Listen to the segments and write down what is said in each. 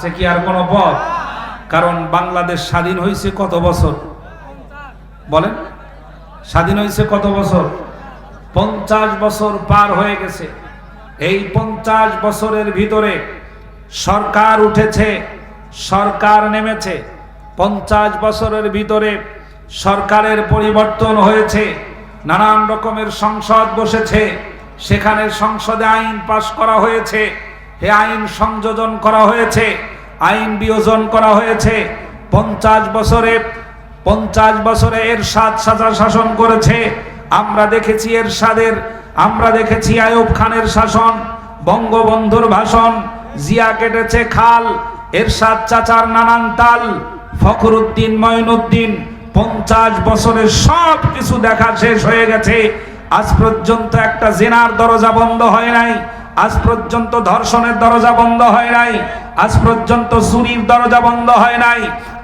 আছে কি আর কোনো পথ? কারণ বাংলাদেশ স্বাধীন হয়েছে কত বছর বলেন? স্বাধীন হয়েছে কত বছর? 50 বছর পার হয়ে গেছে। এই 50 বছরের ভিতরে সরকার উঠেছে, সরকার নেমেছে। 50 বছরের ভিতরে সরকারের পরিবর্তন হয়েছে, নানান রকমের সংসদ বসেছে, সেখানে সংসদে আইন পাশ করা হয়েছে, হে আইন সংযোজন করা হয়েছে, আইন বিয়োজন করা হয়েছে। 50 বছরে এরশাদ শাসন করেছে। আমরা দেখেছি এরশাদের, আমরা দেখেছি আইয়ুব খানের শাসন, বঙ্গবন্ধুর ভাষণ, জিয়া কেটেছে খাল, এরশাদ চাচার নানান তাল, ফখরুদ্দিন মঈনুদ্দিন। 50 বছরে সব কিছু দেখা শেষ হয়ে গেছে। আজ পর্যন্ত একটা জিনার দরজা বন্ধ হয় নাই, আজ পর্যন্ত ধর্ষণের দরজা বন্ধ হয় নাই, আজ পর্যন্ত চুরির দরজা বন্ধ হয় নাই,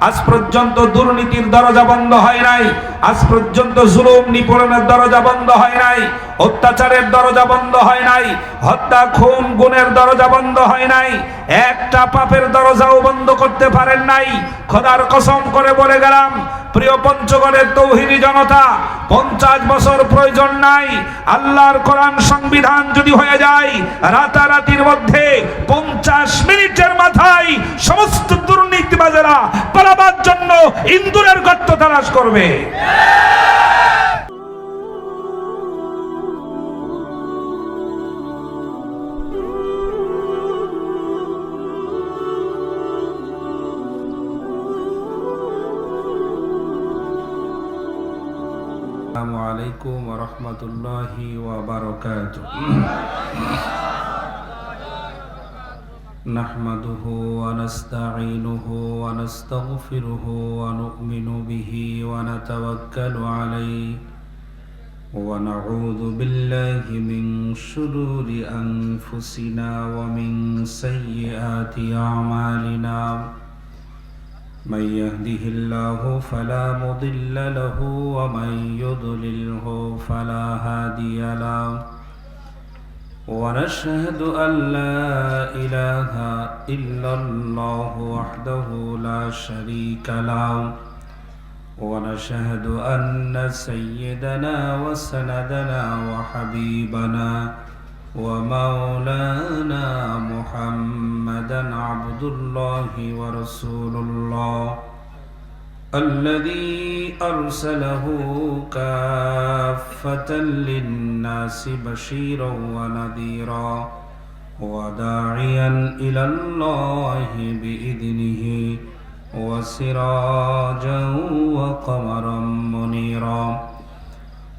আজ পর্যন্ত দুর্নীতির দরজা বন্ধ হয় নাই, আজ পর্যন্ত জুলুম নিপীড়নের দরজা বন্ধ হয় নাই, অত্যাচারের দরজা বন্ধ হয় নাই, হত্যা খুন গুণের দরজা বন্ধ হয় নাই, একটা পাপের দরজাও বন্ধ করতে পারেন নাই। খোদার কসম করে বলে গেলাম, প্রিয় পঞ্চগড়ের তৌহিদি জনতা, 50 বছর প্রয়োজন নাই। আল্লাহর কোরআন সংবিধান যদি হয়ে যায়, রাতারাতির মধ্যে 50 মিনিটের মাথায় সমস্ত দুর্নীতিবাজেরা পালাবার জন্য ইন্দুরের গর্ত তালাশ করবে। আসসালামু আলাইকুম ওয়া রাহমাতুল্লাহি ওয়া বারাকাতুহু। নাহমাদুহু ওয়া নাস্তাঈনুহু ওয়া নাস্তাগফিরুহু ওয়া নু'মিনু বিহি ওয়া নাতাওয়াক্কালু আলাইহি ওয়া নাউযু বিল্লাহি মিন শুরুরি আনফুসিনা ওয়া মিন সাইয়্যাতি আ'মালিনা। من يهده الله فلا مضل له ومن يضلله فلا هادي له ونشهد أن لا إله إلا الله وحده لا شريك له ونشهد أن سيدنا وسندنا وحبيبنا ومولانا محمدا عبد الله ورسول الله الذي أرسله كافة للناس بشيرا ونذيرا وداعيا إلى الله بإذنه وسراجا وقمرا منيرا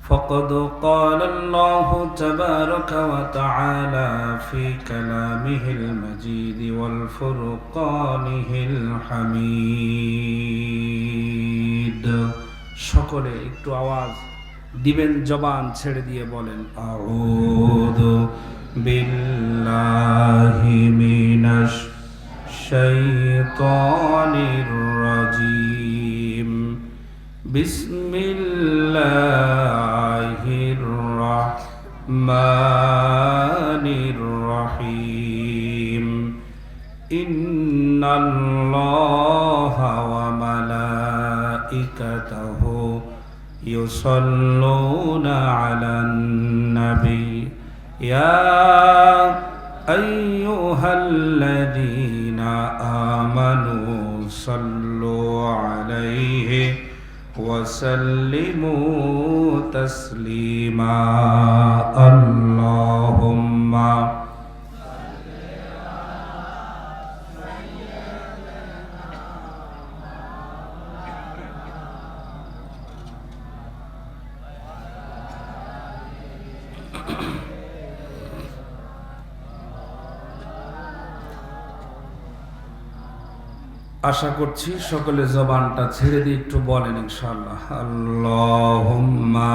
فقد قال الله تبارك وتعالى في كلامه المجيد والفرقانه الحميد। সকলে একটু আওয়াজ দিবেন, জবান ছেড়ে দিয়ে বলেন আউযু বিল্লাহি মিনাশ শাইতানির রাজীম। বিসমিল্লাহির রহমানির রহিম। ইন্নাল্লাহা ওয়া মালাইকাতাহু ইউসাল্লুনা আলান নবী ইয়া আইয়ুহাল্লাযীনা আমানু সাল্লু আলাইহি وسلموا تسليما اللهم আশা করছি সকলে জবানটা ছেড়ে দিয়ে একটু বলেন ইনশাআল্লাহ আল্লাহুম্মা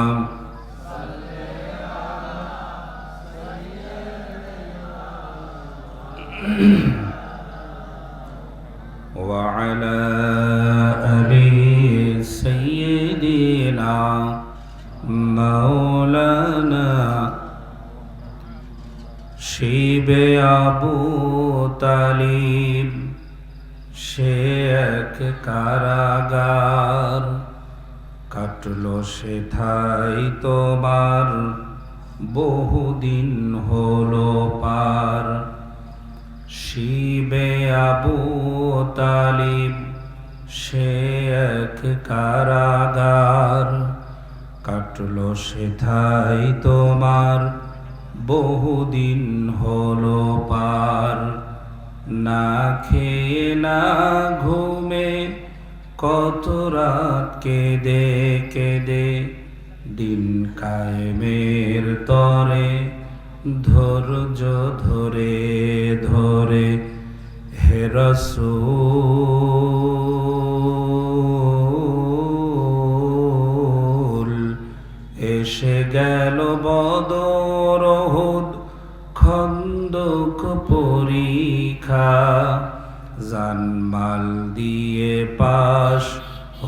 ওয়া আলা আলি সাইয়্যিদিনা মাওলানা শিবে আবু তালিব সে এক কারাগার, কাটলো সেথায় তোমার বহুদিন হলো পার। শিবে আবু তালিব সে এক কারাগার, কাটলো সেথায় তোমার বহুদিন হলো পার। না খেয়ে না ঘুমে কত রাত কেঁদে কেঁদে, দিন কায়েমের তরে ধৈর্য ধরে ধরে। হে রাসূল এসে গেল বদর উহুদ খন্দক পরীক্ষা, জানমাল দিয়ে পাশ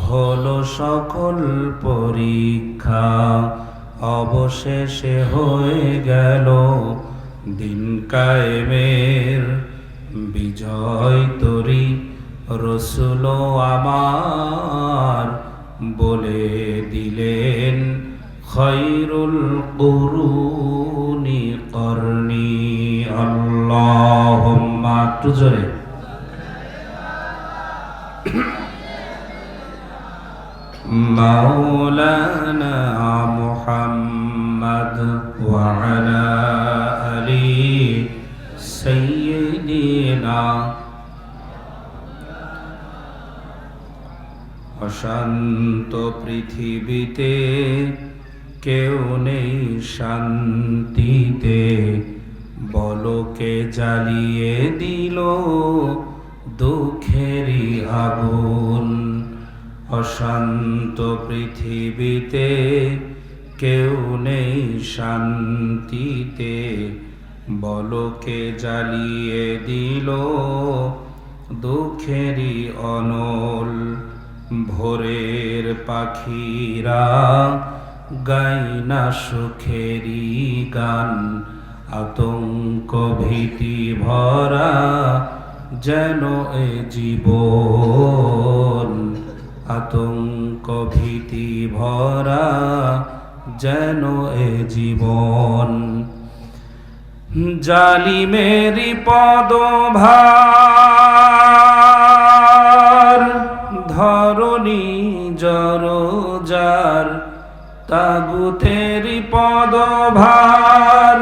হলো সকল পরীক্ষা। অবশেষে হয়ে গেল দিন কায়েমের বিজয় তরি। রসুল আমার বলে দিলেন খৈরুল কুরুনি করনি। আল্লাহুম্মা, একটু জোরে। মাওলানা মুহাম্মদ ওয়া আলা আলি সাইয়্যিদিনা। অশান্ত পৃথিবীতে কেউ নেই শান্তিতে, বলকে জ্বালিয়ে দিল দুঃখেরই আগুন। অশান্ত পৃথিবীতে কেউ নেই শান্তিতে, বলকে জ্বালিয়ে দিল দুঃখেরই অনল। ভোরের পাখিরা গায় না সুখেরই গান, আতঙ্ক ভীতি ভরা যেন এ জীবন। আতঙ্ক ভীতি ভরা যেন এ জীবন। জালিমেরি পদভার ধরণী জরজার, তাগুতেরি পদভার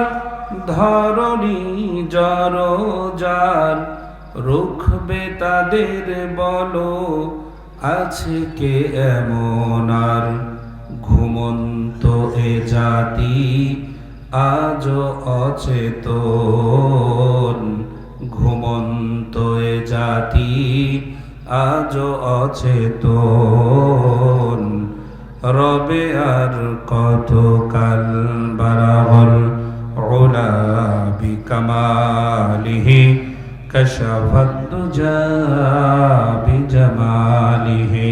ধরণী জরজার। রুখবে তাদের বলো আছে কে এমন আর, ঘুমন্ত এ জাতি আজ অচেতন। ঘুমন্ত এ জাতি আজ অচেতন। রবে আর কতকাল বারাবল উলা বিকামালিহি, কশফত দুজা বিজামালিহি,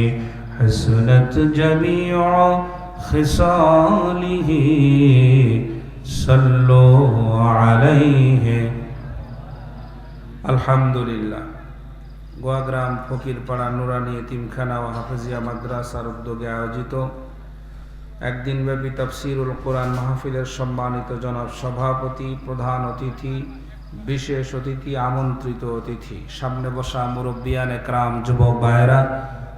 হসনত জমিউ খিসালিহি, সাল্লু আলাইহি। আলহামদুলিল্লাহ। গোয়াগ্রাম ফকিরপাড়া নুরানি এতিমখানা ও হাফেজিয়া মাদ্রাসার উদ্যোগে আয়োজিত একদিনব্যাপী তাফসীরুল কোরআন মাহফিলের সম্মানিত জনাব সভাপতি, প্রধান অতিথি, বিশেষ অতিথি, আমন্ত্রিত অতিথি, সামনে বসা মুরব্বিয়ান একরাম, যুবক ভাইয়েরা,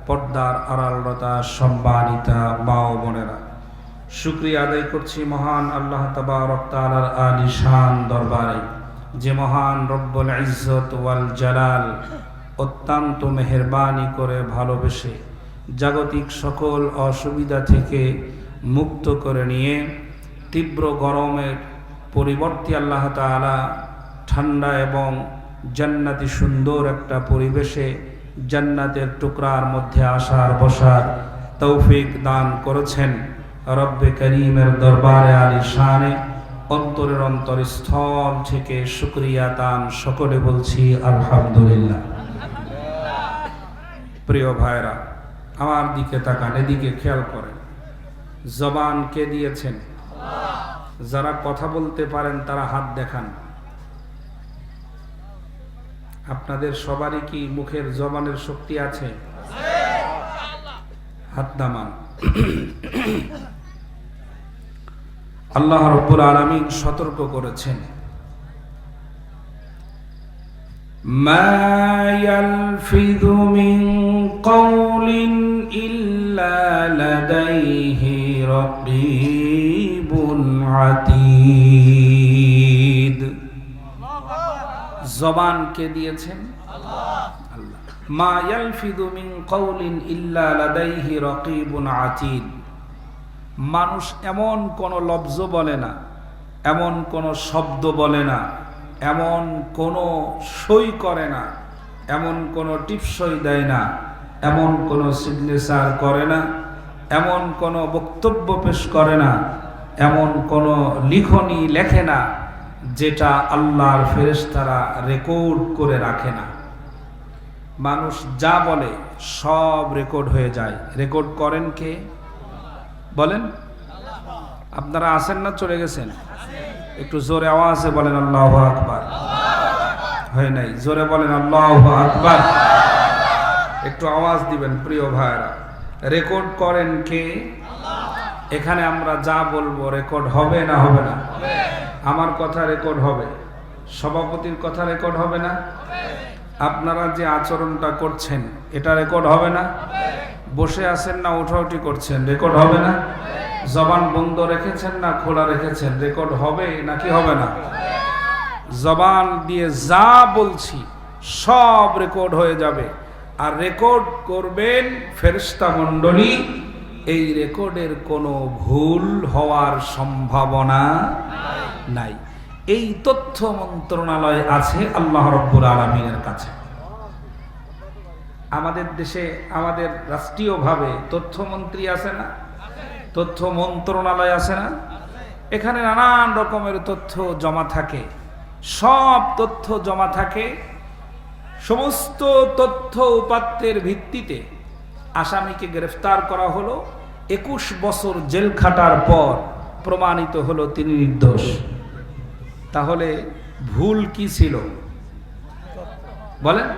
পর্দার আড়ালরতা সম্মানিতা মা ও বোনেরা, শুকরিয়া আদায় করছি মহান আল্লাহ তাবারক তাআলার আলিশান দরবারে, যে মহান রব্বুল ইজ্জত ওয়াল জালাল অত্যন্ত মেহেরবানি করে ভালোবেসে জাগতিক সকল অসুবিধা থেকে মুক্ত করে নিয়ে তীব্র গরমের পরিবর্তে আল্লাহ তাআলা ঠান্ডা এবং জান্নাতি সুন্দর একটা পরিবেশে জান্নাতের টুকরার মধ্যে আসার বসার তৌফিক দান করেছেন। রব্বে করিমের দরবারে আলিশানে অন্তরের অন্তরস্থল থেকে শুকরিয়া দান সকলে বলছি আলহামদুলিল্লাহ। প্রিয় ভাইরা, আমার দিকে তাকান, এদিকে খেয়াল করেন। জবান কে দিয়েছেন? যারা কথা বলতে পারেন তারা হাত দেখান। আপনাদের সবারই কি মুখের জবানের শক্তি আছে? হাত নামান। আল্লাহ রাব্বুল আলামিন সতর্ক করেছেন, মা ইয়ালফিযু মিন কাওলিন ইল্লা লাদাইহি রাকীবুন আতীদ। জবান কে দিয়েছেন? আল্লাহ। মা ইয়ালফিযু মিন কাওলিন ইল্লা লাদাইহি রাকীবুন আতীদ। মানুষ এমন কোন লফজ বলে না, এমন কোন শব্দ বলে না, এমন কোন সই করে না, এমন কোন টিপসই দেয় না, এমন কোন সিগনেচার করে না, এমন কোন বক্তব্য পেশ করে না, এমন কোন লিখনি লেখে না যেটা আল্লাহর ফেরেশতারা রেকর্ড করে রাখে না। মানুষ যা বলে সব রেকর্ড হয়ে যায়। রেকর্ড করেন কে বলেন? আপনারা আছেন না চলে গেছেন? একটু জোরে আওয়াজে বলেন আল্লাহু আকবার। হয় নাই, জোরে বলেন আল্লাহু আকবার। একটু আওয়াজ দিবেন প্রিয় ভাইরা। রেকর্ড করেন কে? এখানে আমরা যা বলবো রেকর্ড হবে না হবে না? আমার কথা রেকর্ড হবে, সভাপতির কথা রেকর্ড হবে না? আপনারা যে আচরণটা করছেন এটা রেকর্ড হবে না? বসে আছেন না উঠাউঠি করছেন, রেকর্ড হবে না? জবান বন্ধ রেখেছেন না খোলা রেখেছেন, রেকর্ড হবে নাকি হবে না? জবান দিয়ে যা বলছি সব রেকর্ড হয়ে যাবে। আর রেকর্ড করবেন ফেরেশতা মণ্ডলী। এই রেকর্ডের কোনো ভুল হওয়ার সম্ভাবনা নাই। এই তথ্য মন্ত্রণালয় আছে আল্লাহ রাব্বুল আলামিনের কাছে। আমাদের দেশে আমাদের রাষ্ট্রীয়ভাবে তথ্যমন্ত্রী আছে না, তথ্য মন্ত্রণালয় আছে না? এখানে নানান রকমের তথ্য জমা থাকে, সব তথ্য জমা থাকে। সমস্ত তথ্য উপাত্তের ভিত্তিতে আসামিকে গ্রেফতার করা হলো। 21 বছর জেল খাটার পর প্রমাণিত হলো তিনি নির্দোষ। তাহলে ভুল কি ছিল বলেন?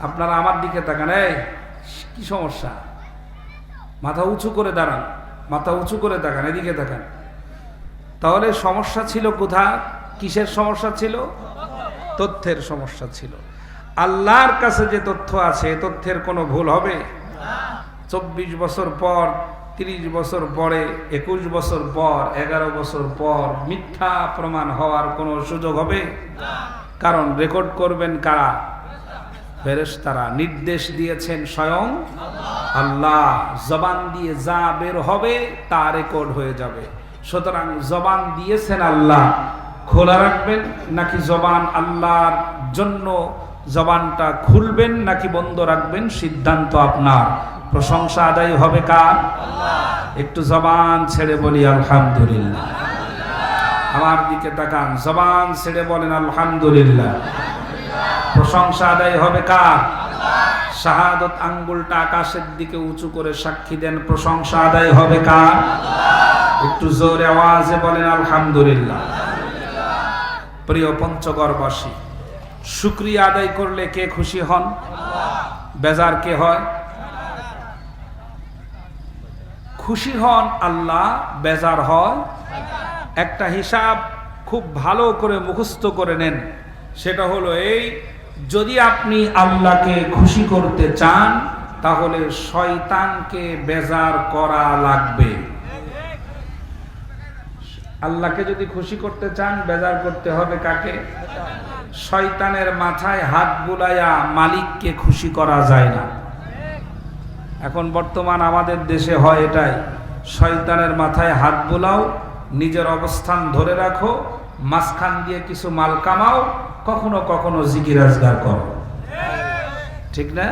আপনারা আমার দিকে তাকান। এই কি সমস্যা? মাথা উঁচু করে দাঁড়ান, মাথা উঁচু করে তাকান, এদিকে তাকান। তাহলে সমস্যা ছিল কোথায়? কিসের সমস্যা ছিল? তথ্যের সমস্যা ছিল। আল্লাহর কাছে যে তথ্য আছে তথ্যের কোনো ভুল হবে? 24 বছর পর, 30 বছর পরে, 21 বছর পর, 11 বছর পর মিথ্যা প্রমাণ হওয়ার কোনো সুযোগ হবে? কারণ রেকর্ড করবেন কারা? ফেরেশতারা। নির্দেশ দিয়েছেন স্বয়ং আল্লাহ। জবান দিয়ে যা বের হবে তা রেকর্ড হয়ে যাবে। সুতরাং জবান দিয়েছেন আল্লাহ, খোলা রাখবেন নাকি জবান আল্লাহর জন্য জবানটা খুলবেন নাকি বন্ধ রাখবেন সিদ্ধান্ত আপনার। প্রশংসা আদায় হবে কার? একটু জবান ছেড়ে বলি আলহামদুলিল্লাহ। আমার দিকে তাকান, জবান ছেড়ে বলেন আলহামদুলিল্লাহ। প্রশংসা আদায় হবে কার? শাহাদত আঙ্গুলটা আকাশের দিকে উঁচু করে সাক্ষী দেন, প্রশংসা আদায় হবে কার? একটু জোরে আওয়াজে বলেন আলহামদুলিল্লাহ। প্রিয় পঞ্চগড়বাসী, শুকরিয়া আদায় করলে কে খুশি হন? বেজার কে হয়? খুশি হন আল্লাহ, বেজার হয়। একটা হিসাব খুব ভালো করে মুখস্থ করে নেন। সেটা হলো এই, যদি আপনি আল্লাহকে খুশি করতে চান তাহলে শয়তানকে বেজার করা লাগবে। আল্লাহকে যদি খুশি করতে চান বেজার করতে হবে কাকে? শয়তানের মাথায় হাত বুলাইয়া মালিককে খুশি করা যায় না। এখন বর্তমান আমাদের দেশে হয় এটাই, শয়তানের মাথায় হাত বুলাও, নিজের অবস্থান ধরে রাখো, মাঝখান দিয়ে কিছু মাল কামাও, কখনো কখনো জিকির আজগার করো। ঠিক না?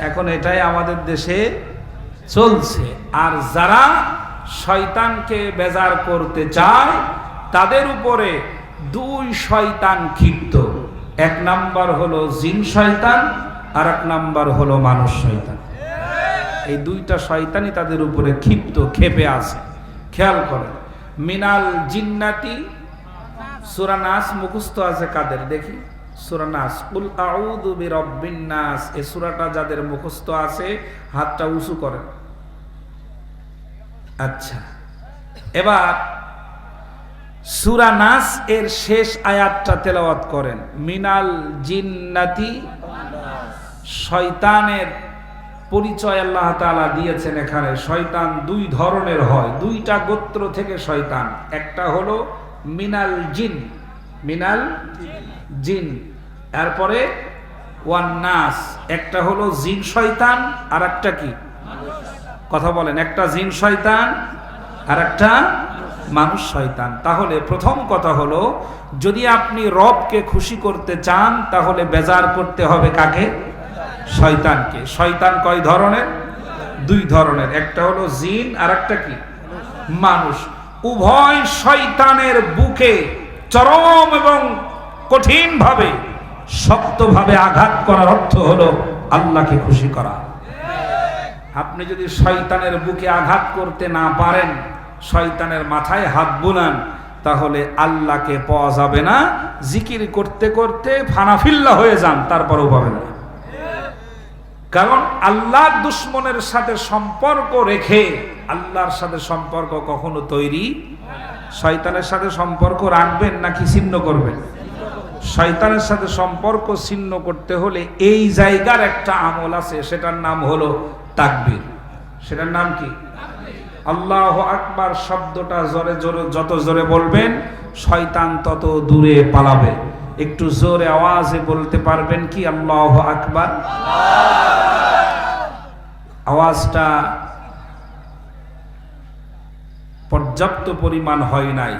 এখন এটাই আমাদের দেশে চলছে। আর যারা শয়তানকে বেজার করতে চায় তাদের উপরে দুই শয়তান ক্ষিপ্ত। এক নাম্বার হলো জিন শয়তান, আর এক নাম্বার হলো মানুষ শয়তান। এই দুইটা শয়তানই তাদের উপরে ক্ষিপ্ত, ক্ষেপে আছে। খেয়াল করেন, মিনাল জিন্নাতি, সূরা নাস মুখস্থ আছে কাদের? দেখি সূরা নাস, কুল আউযু বিরাব্বিন নাস, এই সূরাটা যাদের মুখস্থ আছে হাতটা উঁচু করেন। আচ্ছা, এবার সূরা নাস এর শেষ আয়াতটা তেলাওয়াত করেন। মিনাল জিন্নাতি, শয়তানের পরিচয় আল্লাহ তাআলা দিয়েছেন এখানে। শয়তান দুই ধরনের হয়, দুইটা গোত্র থেকে শয়তান। একটা হলো মিনাল জিন, মিনাল জিন, তারপরে ওয়ান নাস, একটা হলো জিন শয়তান আর একটা কি, কথা বলেন, একটা জিন শয়তান আর একটা মানুষ শয়তান। তাহলে প্রথম কথা হলো, যদি আপনি রবকে খুশি করতে চান তাহলে বেজার করতে হবে কাকে? শয়তানকে। শয়তান কয় ধরনের? দুই ধরনের, একটা হলো জিন আর একটা কি, মানুষ। উভয় শয়তানের বুকে চরম এবং কঠিন ভাবে, শক্তভাবে আঘাত করার অর্থ হলো আল্লাহকে খুশি করা। আপনি যদি শয়তানের বুকে আঘাত করতে না পারেন, শয়তানের মাথায় হাত বুলান, তাহলে আল্লাহকে পাওয়া যাবে না। জিকির করতে করতে ফানাফিল্লা হয়ে যান, তারপরেও পাবেন না। কারণ আল্লাহর দুশ্মনের সাথে সম্পর্ক রেখে আল্লাহর সাথে সম্পর্ক কখনো তৈরি। শয়তানের সাথে সম্পর্ক রাখবেন নাকি ছিন্ন করবেন? শয়তানের সাথে সম্পর্ক ছিন্ন করতে হলে এই জায়গার একটা আমল আছে, সেটার নাম হলো তাকবীর। সেটার নাম কি? আল্লাহু আকবার শব্দটা জোরে জোরে, যত জোরে বলবেন শয়তান তত দূরে পালাবে। একটু জোরে আওয়াজে বলতে পারবেন কি আল্লাহু আকবার? আওয়াজটা পর্যাপ্ত পরিমাণ হয় নাই।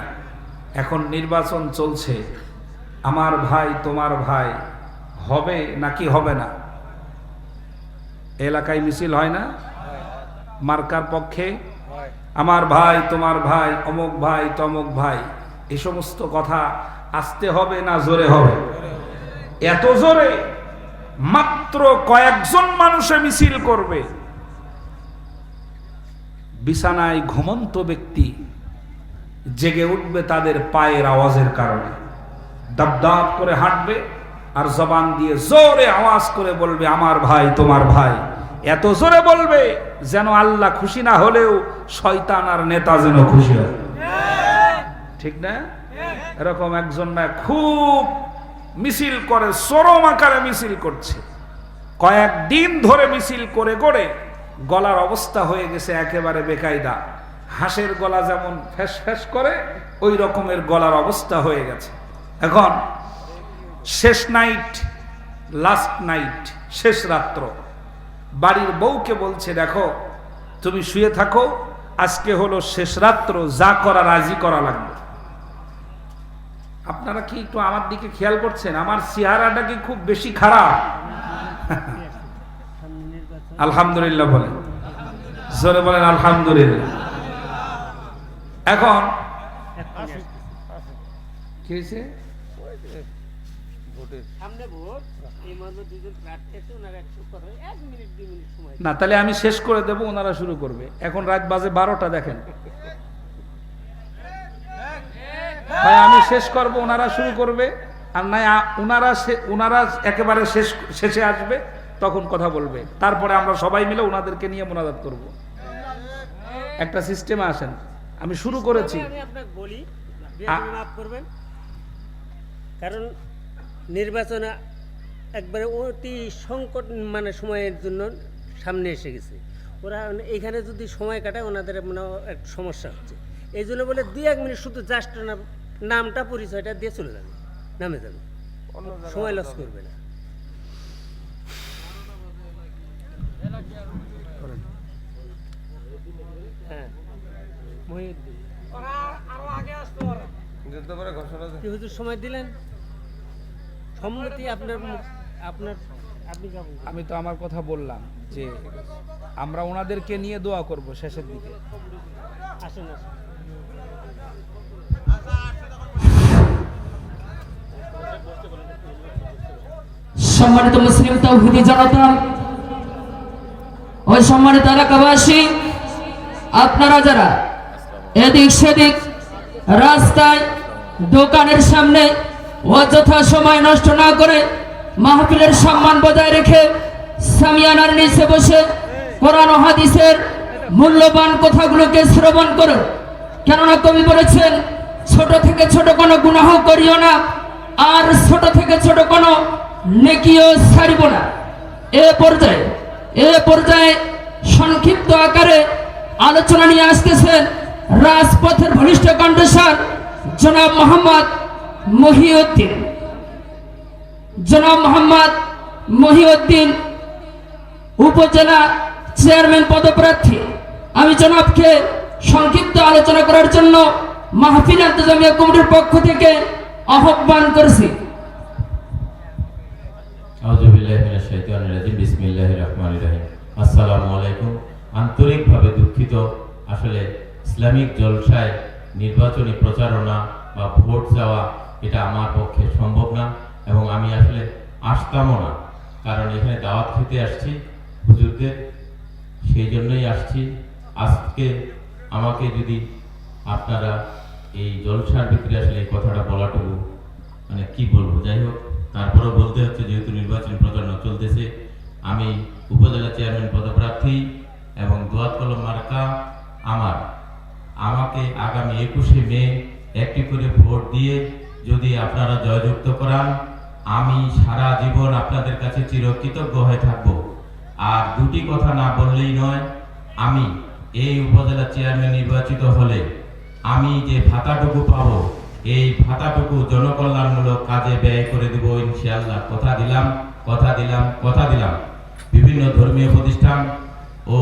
এখন নির্বাচন চলছে, আমার ভাই তোমার ভাই হবে নাকি হবে না? এলাকায় মিছিল হয় না? মার্কার পক্ষে আমার ভাই তোমার ভাই, অমুক ভাই তমুক ভাই, এই সমস্ত কথা আসতে হবে না জোরে হবে? এত জোরে মাত্র কয়েকজন মানুষে মিছিল করবে। বিছানায় ঘুমন্ত ব্যক্তি জেগে উঠবে তাদের পায়ের আওয়াজের কারণে, দাব দাব করে হাঁটবে আর জবান দিয়ে জোরে আওয়াজ করে বলবে আমার ভাই তোমার ভাই। এত জোরে বলবে যেন আল্লাহ খুশি না হলেও শয়তান আর নেতা যেন খুশি হয়। ঠিক না? এরকম একজন না খুব মিছিল করে, চরম আকারে মিছিল করছে, কয়েকদিন ধরে মিছিল করে করে গলার অবস্থা হয়ে গেছে একেবারে বেকায়দা। হাঁসের গলা যেমন ফ্যাস ফ্যাস করে, ওই রকমের গলার অবস্থা হয়ে গেছে। এখন শেষ নাইট, লাস্ট নাইট, শেষ রাত্র, বাড়ির বউকে বলছে দেখো তুমি শুয়ে থাকো, আজকে হলো শেষ রাত্র, যা করা রাজি করা লাগবে। আপনারা কি একটু আমার দিকে খেয়াল করছেন? আমার চেহারাটা কি খুব বেশি খারাপ? আলহামদুলিল্লাহ বলেন, জোরে বলেন আলহামদুলিল্লাহ। এখন কি হয়েছে? না, তাহলে আমি শেষ করে দেব, ওনারা শুরু করবে। এখন রাত বাজে 12টা, দেখেন ভাই, আমি শেষ করব, ওনারা শুরু করবে। আর নাই ওনারা একেবারে শেষে আসবে, তখন কথা বলবে, তারপরে আমরা সবাই মিলে ওনাদেরকে নিয়ে মোনাজাত করব। একটা সিস্টেমে আসেন, আমি শুরু করেছি। মাফ করবেন, কারণ নির্বাচন একবারে অতি সংকট মানে সময়ের জন্য সামনে এসে গেছে। ওরা এইখানে যদি সময় কাটায় ওনাদের মানে একটা সমস্যা হচ্ছে। এই জন্য বলে 2-1 মিনিট শুধু জাস্ট নামটা পরিচয়টা দিয়ে চলে যাবে, নামে যাবে, সময় লস করবে না। হ্যাঁ, কি হুজুর সময় দিলেন? সম্মতি আপনার আমি তো আমার কথা বললাম যে আমরা ওনাদেরকে নিয়ে দোয়া করব শেষের দিকে। আসেন আসেন। সম্মানিত মুসলিম তাওহীদি জনতা, ওই সম্মানিত এলাকাবাসী, আপনারা যারা এদিক সেদিক রাস্তায়, দোকানের সামনে অযথা সময় নষ্ট না করে মাহফিলের সম্মান বজায় রেখে সামিয়ানার নিচে বসে কোরআন ও হাদিসের মূল্যবান কথাগুলোকে শ্রবণ করো। কেননা কবি বলেছেন, ছোট থেকে ছোট কোনো গুনাহ করিও না, আর ছোট থেকে ছোট কোনো নেকিও ছাড়িব না। এ পর্যায়ে সংক্ষিপ্ত আকারে আলোচনা নিয়ে আসতেছেন রাজপথের ঘনিষ্ঠ কণ্ঠস্বর জনাব মোহাম্মদ মহিউদ্দিন, উপজেলা চেয়ারম্যান পদপ্রার্থী। আমি জনাবকে সংক্ষিপ্ত আলোচনা করার জন্য মাহফিল ইন্তজামিয়া কমিটির পক্ষ থেকে আহ্বান করেছি। আসসালামু আলাইকুম। আন্তরিকভাবে দুঃখিত, আসলে ইসলামিক জলসায় নির্বাচনী প্রচারণা বা ভোট যাওয়া এটা আমার পক্ষে সম্ভব না, এবং আমি আসলে আসতামও না, কারণ এখানে দাওয়াত খেতে আসছি হুজুরদের, সেই জন্যই আসছি। আজকে আমাকে যদি আপনারা এই জলসার ভিতরে আসলে এই কথাটা বলাটুকু মানে কি বলবো, যাই হোক তারপরেও বলতে হচ্ছে, যেহেতু নির্বাচনী প্রচারণা চলতেছে। আমি উপজেলা চেয়ারম্যান পদপ্রার্থী এবং দোয়াত কলম মার্কা আমাকে আগামী 21শে মে একটি করে ভোট দিয়ে যদি আপনারা জয়যুক্ত করান, আমি সারা জীবন আপনাদের কাছে চিরকৃতজ্ঞ হয়ে থাকব। আর দুটি কথা না বললেই নয়, আমি এই উপজেলা চেয়ারম্যান নির্বাচিত হলে আমি যে ভাতাটুকু পাবো, এই ভাতাটুকু জনকল্যাণমূলক কাজে ব্যয় করে দেব ইনশাআল্লাহ। কথা দিলাম। বিভিন্ন ধর্মীয় প্রতিষ্ঠান ও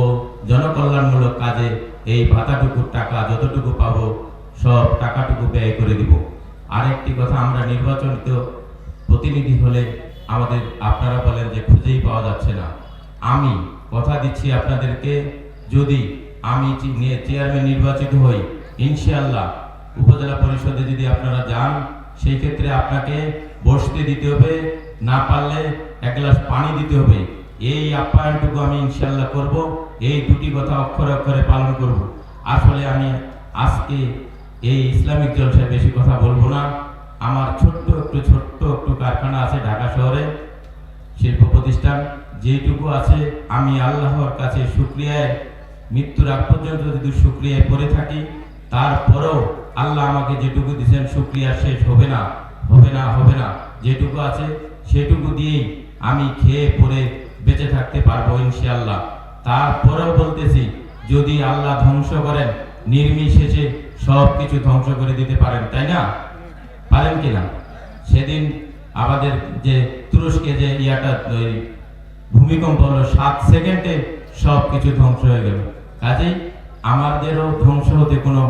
জনকল্যাণমূলক কাজে এই ভাতাটুকুর টাকা যতটুকু পাবো সব টাকাটুকু ব্যয় করে দিব। আরেকটি কথা, আমরা নির্বাচনিত প্রতিনিধি হলে আমাদের আপনারা বলেন যে খুঁজেই পাওয়া যাচ্ছে না। আমি কথা দিচ্ছি আপনাদেরকে, যদি আমি চেয়ারম্যান নির্বাচিত হই, ইনশাআল্লাহ উপজেলা পরিষদে যদি আপনারা যান, সেই ক্ষেত্রে আপনাকে বসতে দিতে হবে, না পারলে এক গ্লাস পানি দিতে হবে। এই আপ্যায়নটুকু আমি ইনশাআল্লাহ করব। এই দুটি কথা অক্ষরে অক্ষরে পালন করব। আসলে আমি আজকে এই ইসলামিক জলসায় বেশি কথা বলবো না। আমার ছোট্ট একটু কারখানা আছে ঢাকা শহরে, শিল্প প্রতিষ্ঠান, যেটুকু আছে আমি আল্লাহর কাছে শুকরিয়ায়, মৃত্যুর আগ পর্যন্ত যদি শুকরিয়ায় পড়ে থাকি, তারপরেও আল্লাহ আমাকে যেটুকু দিয়েছেন শুকরিয়া শেষ হবে না। যেটুকু আছে সেটুকু দিয়েই আমি খেয়ে পরে বেঁচে থাকতে পারবো ইনশাআল্লাহ। তারপরেও বলতেছি, যদি আল্লাহ ধ্বংস করেন, নির্বিশেষে সব কিছু ধ্বংস করে দিতে পারেন, তাই না? পারেন কিনা? সেদিন আমাদের যে তুরস্কে যে ভূমিকম্প হলো, 7 সেকেন্ডে সব কিছু ধ্বংস হয়ে গেল। কাজেই আমাদেরও ধ্বংস হতে কোনো